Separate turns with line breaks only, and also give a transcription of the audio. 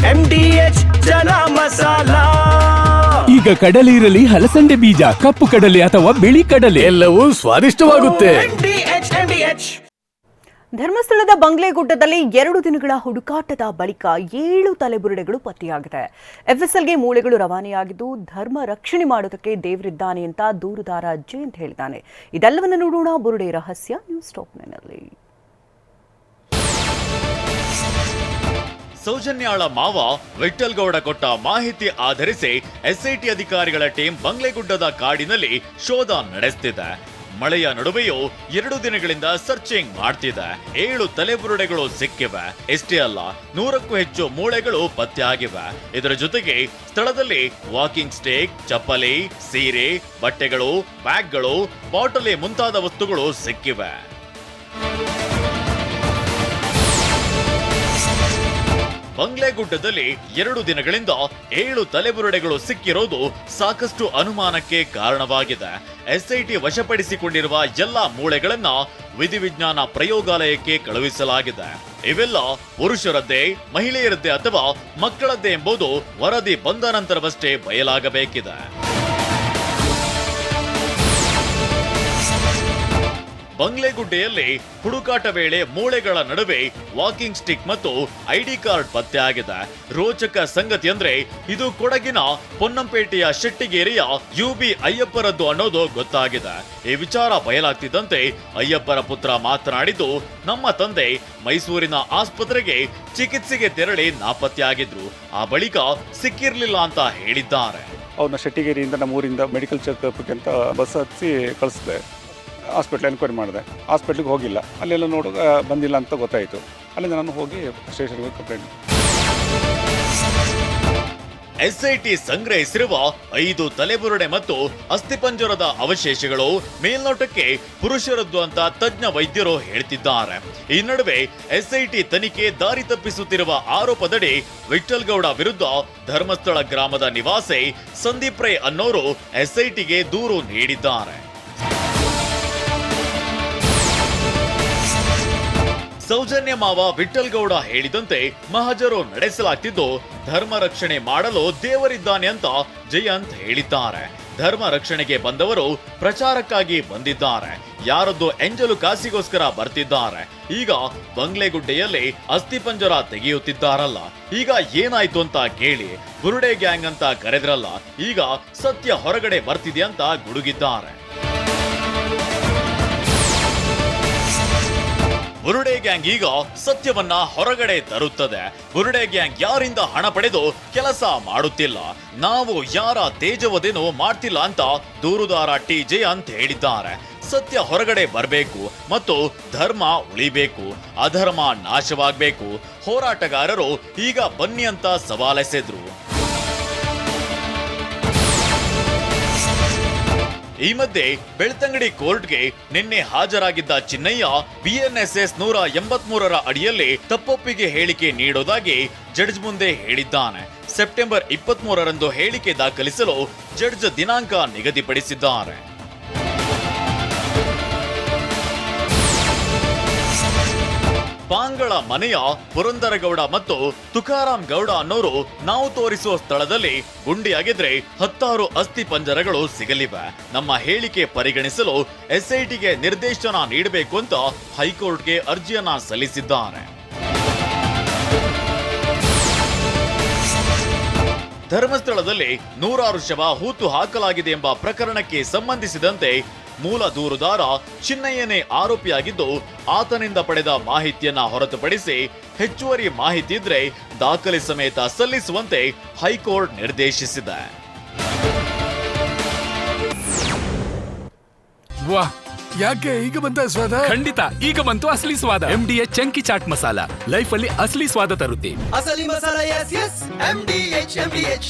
MDH ಚನ masala.
ಈಗ ಕಡಲೆ ಇರಲಿ, ಹಲಸಂಡೆ ಬೀಜ, ಕಪ್ಪು ಕಡಲೆ ಅಥವಾ ಬಿಳಿ ಕಡಲೆ,
ಎಲ್ಲವೂ ಸ್ವಾದಿಷ್ಟವಾಗುತ್ತೆ.
ಧರ್ಮಸ್ಥಳದ ಬಂಗ್ಲೆಗುಡ್ಡದಲ್ಲಿ 2 ದಿನಗಳ ಹುಡುಕಾಟದ ಬಳಿಕ 7 ತಲೆಬುರುಡೆಗಳು ಪತ್ತೆಯಾಗಿದೆ. FSLಗೆ ಮೂಳೆಗಳು ರವಾನೆಯಾಗಿದ್ದು ಧರ್ಮ ರಕ್ಷಣೆ ಮಾಡೋದಕ್ಕೆ ದೇವರಿದ್ದಾನೆ ಅಂತ ದೂರುದಾರ ಜಯಂತ್ ಹೇಳಿದ್ದಾನೆ. ಇದೆಲ್ಲವನ್ನು ನೋಡೋಣ ಬುರುಡೆ ರಹಸ್ಯ ನ್ಯೂಸ್ ಟಾಪ್ನಲ್ಲಿ.
ಸೌಜನ್ಯಾಳ ಮಾವ ವಿಠ್ಠಲ್ ಗೌಡ ಕೊಟ್ಟ ಮಾಹಿತಿ ಆಧರಿಸಿ SIT ಅಧಿಕಾರಿಗಳ ಟೀಮ್ ಬಂಗ್ಲೆಗುಡ್ಡದ ಕಾಡಿನಲ್ಲಿ ಶೋಧ ನಡೆಸುತ್ತಿದೆ. ಮಳೆಯ ನಡುವೆಯೂ 2 ದಿನಗಳಿಂದ ಸರ್ಚಿಂಗ್ ಮಾಡ್ತಿದೆ. 7 ತಲೆಬುರುಡೆಗಳು ಸಿಕ್ಕಿವೆ. ಎಷ್ಟೇ ಅಲ್ಲ, 100ಕ್ಕೂ ಹೆಚ್ಚು ಮೂಳೆಗಳು ಪತ್ತೆಯಾಗಿವೆ. ಇದರ ಜೊತೆಗೆ ಸ್ಥಳದಲ್ಲಿ ವಾಕಿಂಗ್ ಸ್ಟಿಕ್, ಚಪ್ಪಲಿ, ಸೀರೆ, ಬಟ್ಟೆಗಳು, ಬ್ಯಾಗ್ಗಳು, ಬಾಟಲಿ ಮುಂತಾದ ವಸ್ತುಗಳು ಸಿಕ್ಕಿವೆ. ಬಂಗ್ಲೆಗುಡ್ಡದಲ್ಲಿ 2 ದಿನಗಳಿಂದ 7 ತಲೆಬುರುಡೆಗಳು ಸಿಕ್ಕಿರೋದು ಸಾಕಷ್ಟು ಅನುಮಾನಕ್ಕೆ ಕಾರಣವಾಗಿದೆ. SIT ವಶಪಡಿಸಿಕೊಂಡಿರುವ ಎಲ್ಲಾ ಮೂಳೆಗಳನ್ನ ವಿಧಿವಿಜ್ಞಾನ ಪ್ರಯೋಗಾಲಯಕ್ಕೆ ಕಳುಹಿಸಲಾಗಿದೆ. ಇವೆಲ್ಲ ಪುರುಷರದ್ದೇ, ಮಹಿಳೆಯರದ್ದೇ ಅಥವಾ ಮಕ್ಕಳದ್ದೇ ಎಂಬುದು ವರದಿ ಬಂದ ನಂತರವಷ್ಟೇ ಬಯಲಾಗಬೇಕಿದೆ. ಬಂಗ್ಲೆಗುಡ್ಡೆಯಲ್ಲಿ ಹುಡುಕಾಟ ವೇಳೆ ಮೂಳೆಗಳ ನಡುವೆ ವಾಕಿಂಗ್ ಸ್ಟಿಕ್ ಮತ್ತು ID ಕಾರ್ಡ್ ಪತ್ತೆಯಾಗಿದೆ. ರೋಚಕ ಸಂಗತಿ ಅಂದ್ರೆ ಇದು ಕೊಡಗಿನ ಪೊನ್ನಂಪೇಟೆಯ ಶೆಟ್ಟಿಗೇರಿಯ UB ಅಯ್ಯಪ್ಪರದ್ದು ಅನ್ನೋದು ಗೊತ್ತಾಗಿದೆ. ಈ ವಿಚಾರ ಬಯಲಾಗ್ತಿದ್ದಂತೆ ಅಯ್ಯಪ್ಪರ ಪುತ್ರ ಮಾತನಾಡಿದ್ದು, ನಮ್ಮ ತಂದೆ ಮೈಸೂರಿನ ಆಸ್ಪತ್ರೆಗೆ ಚಿಕಿತ್ಸೆಗೆ ತೆರಳಿ ನಾಪತ್ತೆಯಾಗಿದ್ರು. ಆ ಬಳಿಕ ಸಿಕ್ಕಿರ್ಲಿಲ್ಲ ಅಂತ ಹೇಳಿದ್ದಾರೆ.
ಅವ್ರನ್ನ ಶೆಟ್ಟಿಗೇರಿಯಿಂದ ನಮ್ಮೂರಿಂದ ಮೆಡಿಕಲ್ ಚೆಕಪ್ಗೆ ಅಂತ ಬಸ್ ಹತ್ತಿ ಕಳಿಸಿದೆ. ಹಾಸ್ಪಿಟ್ಲ್ ಎನ್ಕ್ವೈರಿ ಮಾಡಿದೆ. ಹಾಸ್ಪಿಟ್ಲಿಗೆ ಹೋಗಿಲ್ಲ, ಅಲ್ಲೆಲ್ಲ ನೋಡುವಾಗ ಬಂದಿಲ್ಲ ಅಂತ ಗೊತ್ತಾಯಿತು. ಅಲ್ಲಿಂದ ನಾನು ಹೋಗಿ ಸ್ಟೇಷನ್ಗೆ ಕಂಪ್ಲೇಂಟ್.
SIT ಸಂಗ್ರಹಿಸಿರುವ 5 ತಲೆಬುರುಡೆ ಮತ್ತು ಅಸ್ಥಿಪಂಜರದ ಅವಶೇಷಗಳು ಮೇಲ್ನೋಟಕ್ಕೆ ಪುರುಷರದ್ದು ಅಂತ ತಜ್ಞ ವೈದ್ಯರು ಹೇಳ್ತಿದ್ದಾರೆ. ಈ ನಡುವೆ SIT ತನಿಖೆ ದಾರಿ ತಪ್ಪಿಸುತ್ತಿರುವ ಆರೋಪದಡಿ ವಿಠ್ಠಲ್ ಗೌಡ ವಿರುದ್ಧ ಧರ್ಮಸ್ಥಳ ಗ್ರಾಮದ ನಿವಾಸಿ ಸಂದೀಪ್ ರೈ ಅನ್ನೋರು SITಗೆ ದೂರು ನೀಡಿದ್ದಾರೆ. ಸೌಜನ್ಯ ಮಾವ ವಿಠ್ಠಲ್ ಗೌಡ ಹೇಳಿದಂತೆ ಮಹಜರು ನಡೆಸಲಾಗ್ತಿದ್ದು ಧರ್ಮ ರಕ್ಷಣೆ ಮಾಡಲು ದೇವರಿದ್ದಾನೆ ಅಂತ ಜಯಂತ್ ಹೇಳಿದ್ದಾರೆ. ಧರ್ಮ ರಕ್ಷಣೆಗೆ ಬಂದವರು ಪ್ರಚಾರಕ್ಕಾಗಿ ಬಂದಿದ್ದಾರೆ. ಯಾರದ್ದು ಎಂಜಲು ಕಾಸಿಗೋಸ್ಕರ ಬರ್ತಿದ್ದಾರೆ. ಈಗ ಬಂಗ್ಲೆಗುಡ್ಡೆಯಲ್ಲಿ ಅಸ್ಥಿಪಂಜರ ತೆಗೆಯುತ್ತಿದ್ದಾರಲ್ಲ, ಈಗ ಏನಾಯ್ತು ಅಂತ ಕೇಳಿ. ಬುರುಡೆ ಗ್ಯಾಂಗ್ ಅಂತ ಕರೆದ್ರಲ್ಲ, ಈಗ ಸತ್ಯ ಹೊರಗಡೆ ಬರ್ತಿದೆ ಅಂತ ಗುಡುಗಿದ್ದಾರೆ. ಬುರುಡೆ ಗ್ಯಾಂಗ್ ಈಗ ಸತ್ಯವನ್ನ ಹೊರಗಡೆ ತರುತ್ತದೆ. ಬುರುಡೆ ಗ್ಯಾಂಗ್ ಯಾರಿಂದ ಹಣ ಪಡೆದು ಕೆಲಸ ಮಾಡುತ್ತಿಲ್ಲ, ನಾವು ಯಾರ ತೇಜವದೇನೋ ಮಾಡ್ತಿಲ್ಲ ಅಂತ ದೂರುದಾರ TJ ಅಂತ ಹೇಳಿದ್ದಾರೆ. ಸತ್ಯ ಹೊರಗಡೆ ಬರಬೇಕು ಮತ್ತು ಧರ್ಮ ಉಳಿಬೇಕು, ಅಧರ್ಮ ನಾಶವಾಗಬೇಕು. ಹೋರಾಟಗಾರರು ಈಗ ಬನ್ನಿ ಅಂತ ಸವಾಲೆಸೆದ್ರು. ಈ ಮಧ್ಯೆ ಬೆಳ್ತಂಗಡಿ ಕೋರ್ಟ್ಗೆ ನಿನ್ನೆ ಹಾಜರಾಗಿದ್ದ ಚಿನ್ನಯ್ಯ BNSS 183ರ ಅಡಿಯಲ್ಲಿ ತಪ್ಪೊಪ್ಪಿಗೆ ಹೇಳಿಕೆ ನೀಡೋದಾಗಿ ಜಡ್ಜ್ ಮುಂದೆ ಹೇಳಿದ್ದಾನೆ. ಸೆಪ್ಟೆಂಬರ್ 23ರಂದು ಹೇಳಿಕೆ ದಾಖಲಿಸಲು ಜಡ್ಜ್ ದಿನಾಂಕ ನಿಗದಿಪಡಿಸಿದ್ದಾರೆ. ಪಾಂಗಳ ಮನೆಯ ಪುರಂದರಗೌಡ ಮತ್ತು ತುಕಾರಾಮ್ ಗೌಡ ಅನ್ನೋರು ನಾವು ತೋರಿಸುವ ಸ್ಥಳದಲ್ಲಿ ಗುಂಡಿಯಾಗಿದ್ರೆ 10 ಅಸ್ಥಿ ಪಂಜರಗಳು ಸಿಗಲಿವೆ. ನಮ್ಮ ಹೇಳಿಕೆ ಪರಿಗಣಿಸಲು SITಗೆ ನಿರ್ದೇಶನ ನೀಡಬೇಕು ಅಂತ ಹೈಕೋರ್ಟ್ಗೆ ಅರ್ಜಿಯನ್ನ ಸಲ್ಲಿಸಿದ್ದಾರೆ. ಧರ್ಮಸ್ಥಳದಲ್ಲಿ 100 ಶವ ಹೂತು ಹಾಕಲಾಗಿದೆ ಎಂಬ ಪ್ರಕರಣಕ್ಕೆ ಸಂಬಂಧಿಸಿದಂತೆ ಮೂಲ ದೂರುದಾರ ಚಿನ್ನಯ್ಯನೇ ಆರೋಪಿಯಾಗಿದ್ದು ಆತನಿಂದ ಪಡೆದ ಮಾಹಿತಿಯನ್ನ ಹೊರತುಪಡಿಸಿ ಹೆಚ್ಚುವರಿ ಮಾಹಿತಿ ಇದ್ರೆ ದಾಖಲೆ ಸಮೇತ ಸಲ್ಲಿಸುವಂತೆ ಹೈಕೋರ್ಟ್ ನಿರ್ದೇಶಿಸಿದೆ.
ವಾಹ್, ಯಾಕೆ ಈಗ ಬಂತ ಸ್ವಾದ?
ಖಂಡಿತ ಈಗ ಬಂತು ಅಸಲಿ ಸ್ವಾದ. MDH chunky chaat masala life ಅಲ್ಲಿ ಅಸಲಿ ಸ್ವಾದ ತರುತ್ತೆ.
ಅಸಲಿ ಮಸಾಲ, MDH.